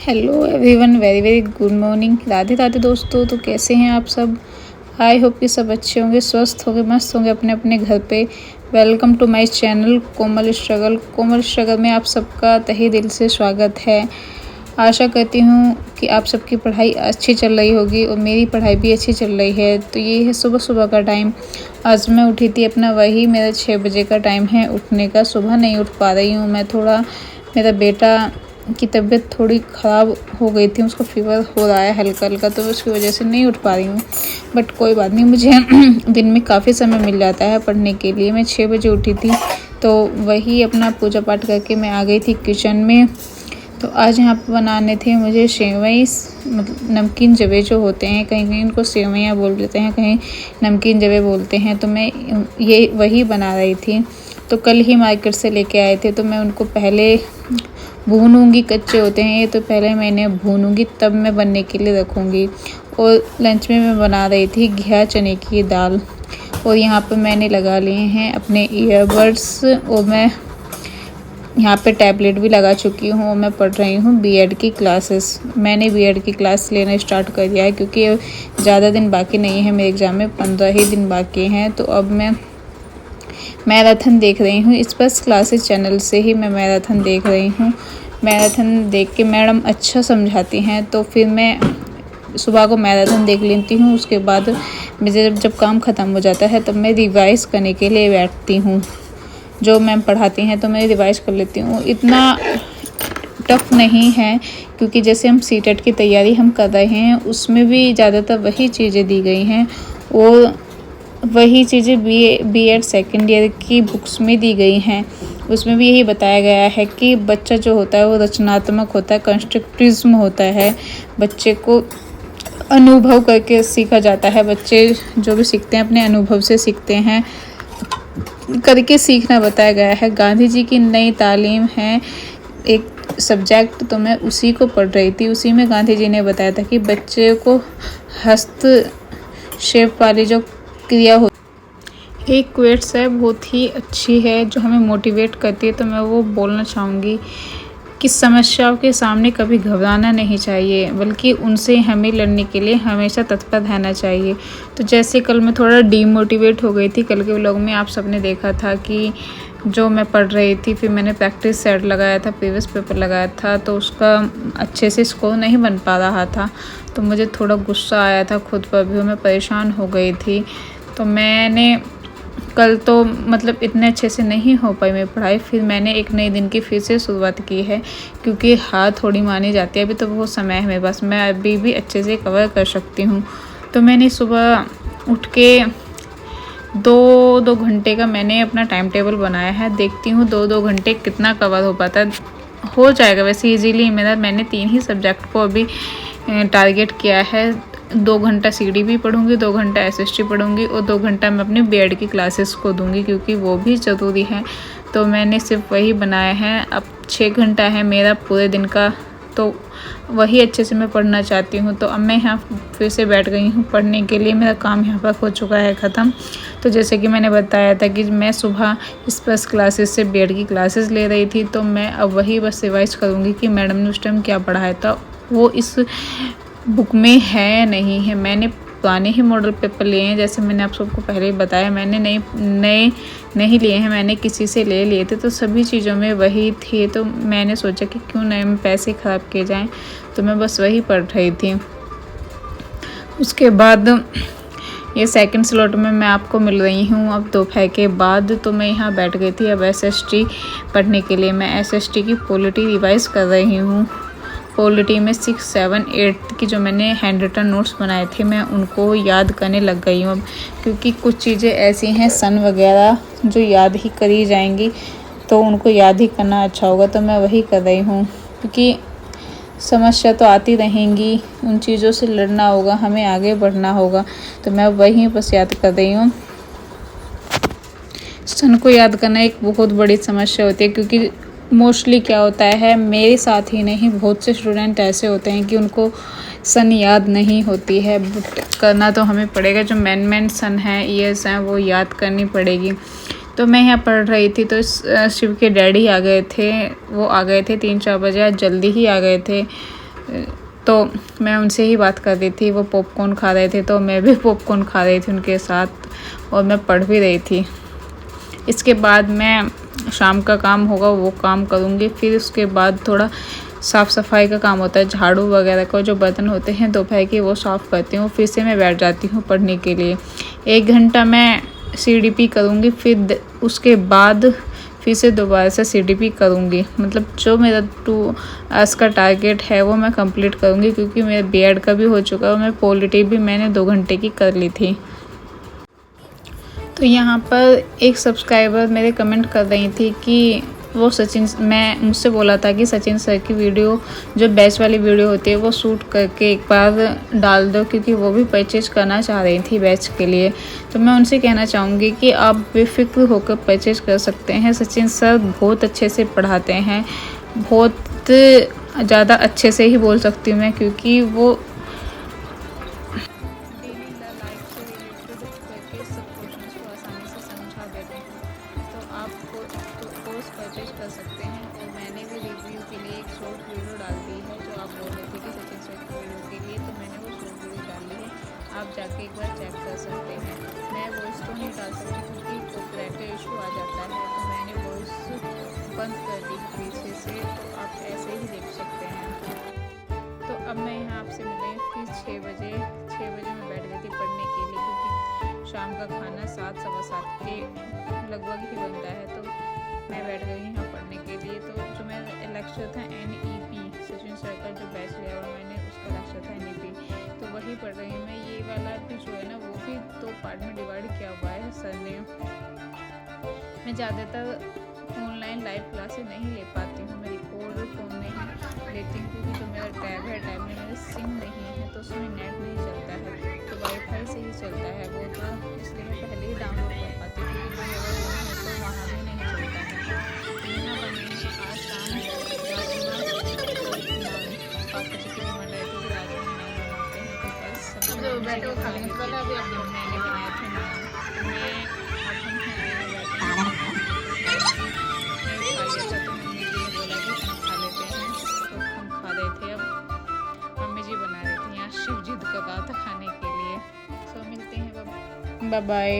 Hello everyone, very very good morning. Radhe Radhe दोस्तों। तो कैसे हैं आप सब? आई होप कि सब अच्छे होंगे, स्वस्थ होंगे, मस्त होंगे अपने अपने घर पे। Welcome to my channel Komal struggle में आप सबका तहे दिल से स्वागत है। आशा करती हूँ कि आप सबकी पढ़ाई अच्छी चल रही होगी और मेरी पढ़ाई भी अच्छी चल रही है। तो ये है सुबह सुबह का टाइम। आज मैं उठी थी अपना, वही मेरा 6 बजे का टाइम है उठने का। सुबह नहीं उठ पा रही हूँ मैं, थोड़ा मेरा बेटा की तबीयत थोड़ी ख़राब हो गई थी, उसको फीवर हो रहा है हल्का हल्का, तो उसकी वजह से नहीं उठ पा रही हूँ। बट कोई बात नहीं, मुझे दिन में काफ़ी समय मिल जाता है पढ़ने के लिए। मैं 6 बजे उठी थी, तो वही अपना पूजा पाठ करके मैं आ गई थी किचन में। तो आज यहाँ पे बनाने थे मुझे सेवई, मतलब नमकीन जवे जो होते हैं, कहीं कहीं इनको सेवैयाँ बोल देते हैं, कहीं नमकीन जवे बोलते हैं। तो मैं ये वही बना रही थी। तो कल ही मार्केट से लेके आए थे, तो मैं उनको पहले भूनूंगी। कच्चे होते हैं ये, तो पहले मैं इन्हें भूनूंगी, तब मैं बनने के लिए रखूँगी। और लंच में मैं बना रही थी घिया चने की दाल। और यहाँ पर मैंने लगा लिए हैं अपने ईयरबड्स, और मैं यहाँ पे टैबलेट भी लगा चुकी हूँ। मैं पढ़ रही हूँ बीएड की क्लासेस। मैंने बीएड की क्लास लेना स्टार्ट कर दिया है, क्योंकि ज़्यादा दिन बाकी नहीं है मेरे एग्ज़ाम में, 15 ही दिन बाकी हैं। तो अब मैं मैराथन देख रही हूँ, इस बस क्लासेस चैनल से ही मैं मैराथन देख रही हूँ। मैराथन देख के मैडम अच्छा समझाती हैं, तो फिर मैं सुबह को मैराथन देख लेती हूँ। उसके बाद मुझे जब काम ख़त्म हो जाता है, तब मैं रिवाइज़ करने के लिए बैठती हूँ। जो मैम पढ़ाती हैं तो मैं रिवाइज़ कर लेती हूँ। इतना टफ नहीं है, क्योंकि जैसे हम सीटेट की तैयारी हम कर रहे हैं, उसमें भी ज़्यादातर वही चीज़ें दी गई हैं, और वही चीज़ें बीएड सेकेंड ईयर की बुक्स में दी गई हैं। उसमें भी यही बताया गया है कि बच्चा जो होता है वो रचनात्मक होता है, कंस्ट्रक्टिज्म होता है। बच्चे को अनुभव करके सीखा जाता है। बच्चे जो भी सीखते हैं अपने अनुभव से सीखते हैं, करके सीखना बताया गया है। गांधी जी की नई तालीम है एक सब्जेक्ट, तो मैं उसी को पढ़ रही थी। उसी में गांधी जी ने बताया था कि बच्चे को हस्तक्षेप वाली जो क्रिया हो, एक क्वेट्स है बहुत ही अच्छी है जो हमें मोटिवेट करती है। तो मैं वो बोलना चाहूँगी कि समस्याओं के सामने कभी घबराना नहीं चाहिए, बल्कि उनसे हमें लड़ने के लिए हमेशा तत्पर रहना चाहिए। तो जैसे कल मैं थोड़ा डीमोटिवेट हो गई थी, कल के व्लॉग में आप सबने देखा था कि जो मैं पढ़ रही थी, फिर मैंने प्रैक्टिस सेट लगाया था, प्रीवियस पेपर लगाया था, तो उसका अच्छे से स्कोर नहीं बन पा रहा था। तो मुझे थोड़ा गुस्सा आया था खुद पर भी, मैं परेशान हो गई थी। तो मैंने कल तो मतलब इतने अच्छे से नहीं हो पाई मेरी पढ़ाई। फिर मैंने एक नए दिन की फिर से शुरुआत की है, क्योंकि हार थोड़ी मानी जाती है। अभी तो बहुत समय है मेरे पास, मैं अभी भी अच्छे से कवर कर सकती हूँ। तो मैंने सुबह उठ के दो घंटे का मैंने अपना टाइम टेबल बनाया है। देखती हूँ 2 घंटे कितना कवर हो पाता है। हो जाएगा वैसे ईजीली मेरा। मैंने 3 ही सब्जेक्ट को अभी टारगेट किया है। 2 घंटा सीडी भी पढ़ूंगी, 2 घंटा एसएसटी पढ़ूंगी, और 2 घंटा मैं अपनी बीएड की क्लासेस को दूंगी, क्योंकि वो भी ज़रूरी है। तो मैंने सिर्फ वही बनाया है। अब 6 घंटा है मेरा पूरे दिन का, तो वही अच्छे से मैं पढ़ना चाहती हूँ। तो अब मैं यहाँ फिर से बैठ गई हूँ पढ़ने के लिए। मेरा काम यहाँ पर हो चुका है ख़त्म। तो जैसे कि मैंने बताया था कि मैं सुबह इस बस क्लासेस से बीएड की क्लासेस ले रही थी, तो मैं अब वही बस रिवाइज़ करूँगी कि मैडम ने उस टाइम क्या पढ़ाया था, वो इस बुक में है या नहीं है। मैंने पुराने ही मॉडल पेपर लिए हैं, जैसे मैंने आप सबको पहले ही बताया। मैंने नए नहीं लिए हैं, मैंने किसी से ले लिए थे, तो सभी चीज़ों में वही थे। तो मैंने सोचा कि क्यों नए में पैसे ख़राब किए जाएं, तो मैं बस वही पढ़ रही थी। उसके बाद ये सेकंड स्लॉट में मैं आपको मिल रही हूँ अब दोपहर के बाद। तो मैं यहाँ बैठ गई थी अब एसएसटी पढ़ने के लिए। मैं एसएसटी की पॉलिटी रिवाइज़ कर रही हूँ। पॉलिटी में 6, 7, 8 की जो मैंने हैंड रिटन नोट्स बनाए थे, मैं उनको याद करने लग गई हूँ अब, क्योंकि कुछ चीज़ें ऐसी हैं सन वगैरह जो याद ही करी जाएंगी, तो उनको याद ही करना अच्छा होगा। तो मैं वही कर रही हूँ, क्योंकि समस्या तो आती रहेंगी, उन चीज़ों से लड़ना होगा, हमें आगे बढ़ना होगा। तो मैं वहीं बस याद कर रही हूँ। सन को याद करना एक बहुत बड़ी समस्या होती है, क्योंकि मोस्टली क्या होता है, मेरे साथ ही नहीं बहुत से स्टूडेंट ऐसे होते हैं कि उनको सन याद नहीं होती है, बट करना तो हमें पड़ेगा। जो मेन सन है, ईयर्स हैं, वो याद करनी पड़ेगी। तो मैं यहाँ पढ़ रही थी, तो शिव के डैडी आ गए थे। वो आ गए थे 3-4 बजे, आज जल्दी ही आ गए थे। तो मैं उनसे ही बात कर रही थी। वो पॉपकॉर्न खा रहे थे तो मैं भी पॉपकॉर्न खा रही थी उनके साथ, और मैं पढ़ भी रही थी। इसके बाद मैं शाम का काम होगा वो काम करूँगी। फिर उसके बाद थोड़ा साफ़ सफाई का काम होता है, झाड़ू वगैरह का, जो बर्तन होते हैं दोपहर के वो साफ़ करती हूँ। फिर से मैं बैठ जाती हूँ पढ़ने के लिए। 1 घंटा मैं CDP करूँगी, फिर उसके बाद फिर से दोबारा से CDP करूँगी। मतलब जो मेरा 2 आवर्स का टारगेट है वो मैं कंप्लीट करूँगी, क्योंकि मेरा BEd का भी हो चुका है और मैं पॉलिटी भी मैंने 2 घंटे की कर ली थी। तो यहाँ पर एक सब्सक्राइबर मेरे कमेंट कर रही थी कि वो मैं मुझसे बोला था कि सचिन सर की वीडियो, जो बैच वाली वीडियो होती है, वो शूट करके एक बार डाल दो, क्योंकि वो भी परचेज करना चाह रही थी बैच के लिए। तो मैं उनसे कहना चाहूँगी कि आप बेफिक्र होकर परचेज कर सकते हैं। सचिन सर बहुत अच्छे से पढ़ाते हैं, बहुत ज़्यादा अच्छे से ही बोल सकती हूँ मैं, क्योंकि वो कोर्स परचेज कर सकते हैं। और मैंने भी रिव्यू के लिए एक शॉर्ट वीडियो डाल दी है, जो आप बोल रहे थे कि सचिन सर की वीडियो के लिए, तो मैंने वो शॉर्ट वीडियो डाली है, आप जाके एक बार चेक कर सकते हैं। मैं वॉइस तो नहीं डाल सकती क्योंकि कॉपीराइट का इशू आ जाता है, तो मैंने वॉइस बंद कर दी पीछे से, तो आप ऐसे ही देख सकते हैं। तो अब मैं यहाँ आपसे मिले फिर 6 बजे मैं बैठ गई थी पढ़ने के लिए, क्योंकि शाम का खाना 7 सवा 7 के लगभग ही बनता है। तो मैं बैठ गई यहाँ पढ़ने के लिए। तो जो मेरा लेक्चर था NEP, सचिन सर का जो बैच लिया हुआ मैंने, उसका लेक्चर था NEP, तो वही पढ़ रही हूँ मैं। ये वाला भी जो है ना, वो भी 2 पार्ट में डिवाइड किया हुआ है सर ने। मैं ज़्यादातर ऑनलाइन लाइव क्लासेस नहीं ले पाती हूँ, मैं रिकॉर्ड फ़ोन में ही लेती हूँ, क्योंकि जो मेरा टैब में मेरा सिम नहीं है, तो उसमें नेट नहीं चलता है, तो वाईफाई से ही चलता है वो, तो इसलिए मैं पहले ही डाउनलोड कर पाती हूँ, क्योंकि अगर तो वहाँ भी नहीं चलता है। यहाँ बनेंगे आज शाम पापा जी की डिमांड आई थी कि राजमा नान बनाते हैं, तो बस मैंने बनाए थे नान। मैं अब हम खा रहे थे। अब मम्मी जी बना रहे थे, यहाँ शिव जी का था खाने के लिए। सो मिलते हैं, बाय बाय।